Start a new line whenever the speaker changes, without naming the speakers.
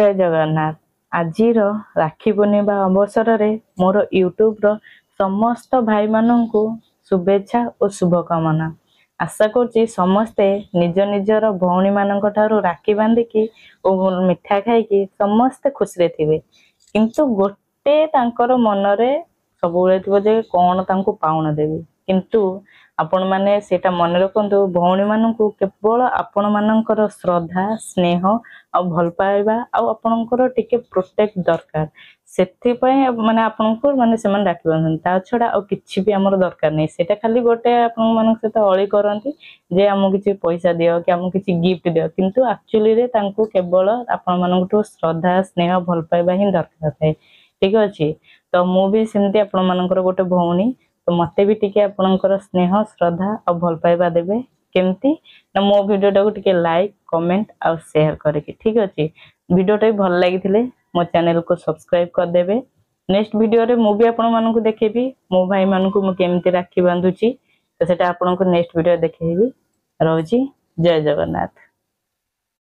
जय जगन्नाथ। आज राखी पूर्णिमा अवसर में मोर यूट्यूब रो समस्त भाई मानू शुभेच्छा और शुभकामना। आशा कर समस्ते निज निजर भौणी मान राखी बांधिकी और मिठा खाई समस्ते खुशी थे किंतु गोटे मनरे सब जे कौन पाउन देवी किंतु आपण माने सेटा मन रखु भौणी मानू केवल आपण मानकर श्रद्धा स्नेह आ भल पाइबा आपणकर टिके प्रोटेक्ट दरकार से माने आपनको माने से राखी बांधन ता छड़ा आ किछि भी हमर दरकार नहीं सेटा खाली गोटे आपण मान सहित अली करंती जे हमको किछि पैसा दियो कि हमको किछि गिफ्ट दियो किंतु एक्चुअली रे तांको केवल आपण मानकटो श्रद्धा स्नेह भल पाइबा ही दरकार थाए। ठीक अछि तो मु भी सेमती आपण मानकर गोटे भौणी तो मते भी टिके आपणकर स्नेह श्रद्धा और भल पाइबा देबे केमती ना मो वीडियो टाको टिके लाइक कमेंट और शेयर करके। ठीक अछि वीडियोटा भी भल लागिथिले मो चैनल को सब्सक्राइब कर देबे। नेक्स्ट वीडियो रे मु भी आपण मानकु देखेबी मो भाई मानकु मु केमती राखी बांधुची तो सेटा आपण को नेक्स्ट वीडियो देखेबी। रहउची जय जगन्नाथ।